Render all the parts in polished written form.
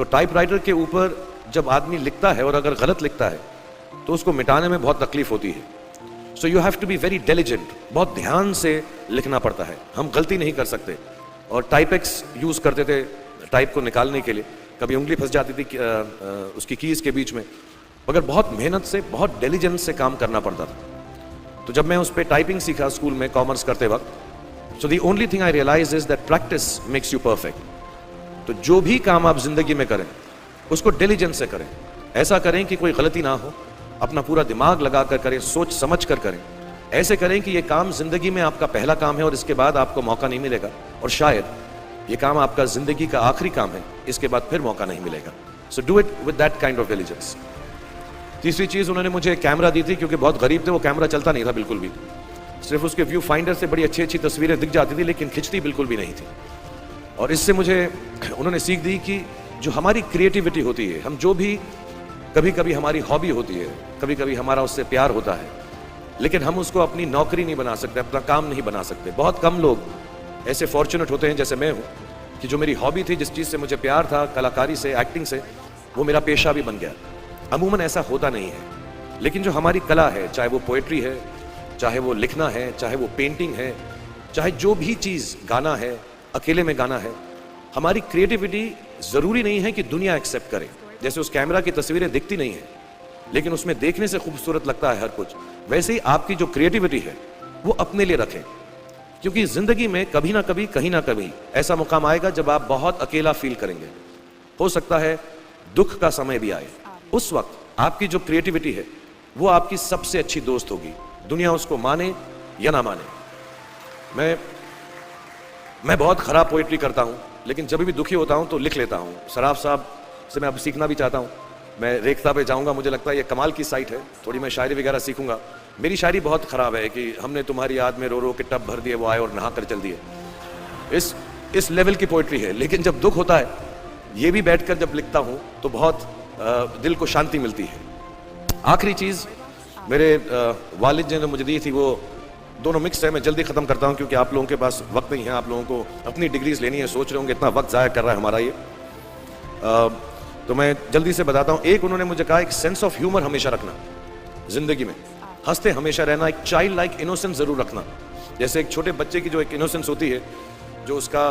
तो टाइपराइटर के ऊपर जब आदमी लिखता है और अगर गलत लिखता है तो उसको मिटाने में बहुत तकलीफ होती है। So you have to be very diligent, बहुत ध्यान से लिखना पड़ता है। हम गलती नहीं कर सकते। और टाइपेक्स यूज़ करते थे टाइप को निकालने के लिए, कभी उंगली फंस जाती थी उसकी कीज़ के बीच में, मगर बहुत मेहनत से, बहुत डिलिजेंस से काम करना पड़ता था। तो जब मैं उस पर टाइपिंग सीखा स्कूल में कॉमर्स करते वक्त, so the only thing I realise is that practice makes you perfect. तो जो भी काम आप जिंदगी में करें उसको डिलिजेंस से करें, ऐसा करें कि कोई गलती ना हो, अपना पूरा दिमाग लगा कर करें, सोच समझ कर करें, ऐसे करें कि ये काम जिंदगी में आपका पहला काम है और इसके बाद आपको मौका नहीं मिलेगा, और शायद ये काम आपका जिंदगी का आखिरी काम है, इसके बाद फिर मौका नहीं मिलेगा। So do it with that kind of diligence. तीसरी चीज उन्होंने मुझे कैमरा दी थी, क्योंकि बहुत गरीब थे, वो कैमरा चलता नहीं था बिल्कुल भी, सिर्फ उसके व्यू फाइंडर से बड़ी अच्छी अच्छी तस्वीरें दिख जाती थी, लेकिन खिंचती बिल्कुल भी नहीं थी। और इससे मुझे उन्होंने सीख दी कि जो हमारी क्रिएटिविटी होती है, हम जो भी, कभी कभी हमारी हॉबी होती है, कभी कभी हमारा उससे प्यार होता है, लेकिन हम उसको अपनी नौकरी नहीं बना सकते, अपना काम नहीं बना सकते। बहुत कम लोग ऐसे फॉर्चुनेट होते हैं जैसे मैं हूँ कि जो मेरी हॉबी थी, जिस चीज़ से मुझे प्यार था, कलाकारी से, एक्टिंग से, वो मेरा पेशा भी बन गया। अमूमन ऐसा होता नहीं है, लेकिन जो हमारी कला है, चाहे वो पोएट्री है, चाहे वो लिखना है, चाहे वो पेंटिंग है, चाहे जो भी चीज़, गाना है, अकेले में गाना है, हमारी क्रिएटिविटी ज़रूरी नहीं है कि दुनिया एक्सेप्ट करे। जैसे उस कैमरा की तस्वीरें दिखती नहीं है, लेकिन उसमें देखने से खूबसूरत लगता है हर कुछ, वैसे ही आपकी जो क्रिएटिविटी है वो अपने लिए रखें, क्योंकि ज़िंदगी में कभी ना कभी, कहीं ना कभी ऐसा मुकाम आएगा जब आप बहुत अकेला फील करेंगे। हो सकता है दुख का समय भी आए, उस वक्त आपकी जो क्रिएटिविटी है वो आपकी सबसे अच्छी दोस्त होगी, दुनिया उसको माने या ना माने। मैं बहुत खराब पोइट्री करता हूँ, लेकिन जब भी दुखी होता हूँ तो लिख लेता हूँ। सराफ साहब से मैं अब सीखना भी चाहता हूँ। मैं रेखता पे जाऊँगा, मुझे लगता है ये कमाल की साइट है, थोड़ी मैं शायरी वगैरह सीखूंगा। मेरी शायरी बहुत ख़राब है कि हमने तुम्हारी याद में रो रो के टब भर दिए, वो आए और नहा कर चल दिए, इस लेवल की पोइट्री है। लेकिन जब दुख होता है, ये भी बैठ कर जब लिखता हूँ तो बहुत दिल को शांति मिलती है। आखिरी चीज़ मेरे वालिद जी ने मुझे दी थी, वो दोनों मिक्स है, मैं जल्दी ख़त्म करता हूँ क्योंकि आप लोगों के पास वक्त नहीं है, आप लोगों को अपनी डिग्रीज लेनी है, सोच रहे होंगे इतना वक्त ज़ाया कर रहा है हमारा ये। तो मैं जल्दी से बताता हूँ। एक उन्होंने मुझे कहा, एक सेंस ऑफ ह्यूमर हमेशा रखना ज़िंदगी में, हंसते हमेशा रहना, एक चाइल्ड लाइक इनोसेंस ज़रूर रखना। जैसे एक छोटे बच्चे की जो एक इनोसेंस होती है, जो उसका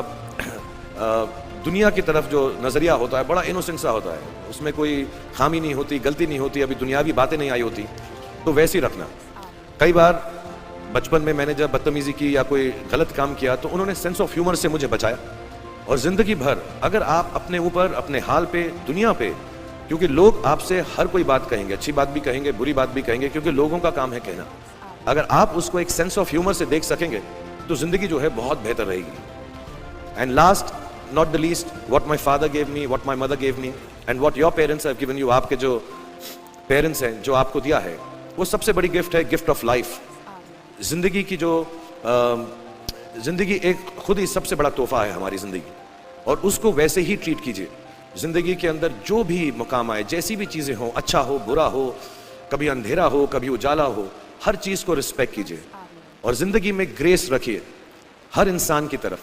दुनिया की तरफ जो नज़रिया होता है बड़ा इनोसेंट सा होता है, उसमें कोई खामी नहीं होती, गलती नहीं होती, अभी दुनियावी बातें नहीं आई होती, तो वैसे ही रखना। कई बार बचपन में मैंने जब बदतमीजी की या कोई गलत काम किया तो उन्होंने सेंस ऑफ ह्यूमर से मुझे बचाया। और ज़िंदगी भर अगर आप अपने ऊपर, अपने हाल पे, दुनिया पे, क्योंकि लोग आपसे हर कोई बात कहेंगे, अच्छी बात भी कहेंगे, बुरी बात भी कहेंगे, क्योंकि लोगों का काम है कहना। अगर आप उसको एक सेंस ऑफ ह्यूमर से देख सकेंगे तो ज़िंदगी जो है बहुत बेहतर रहेगी। And last not the least, what my father gave me, what my mother gave me, and what your parents have given you, आपके जो पेरेंट्स हैं, जो आपको दिया है, वो सबसे बड़ी गिफ्ट है, गिफ्ट ऑफ लाइफ। जिंदगी की जो जिंदगी एक खुद ही सबसे बड़ा तोहफा है हमारी जिंदगी, और उसको वैसे ही ट्रीट कीजिए। जिंदगी के अंदर जो भी मुकाम आए, जैसी भी चीजें हो, अच्छा हो, बुरा हो, कभी अंधेरा हो, कभी उजाला हो, हर चीज को रिस्पेक्ट कीजिए और जिंदगी में ग्रेस रखिए हर इंसान की तरफ।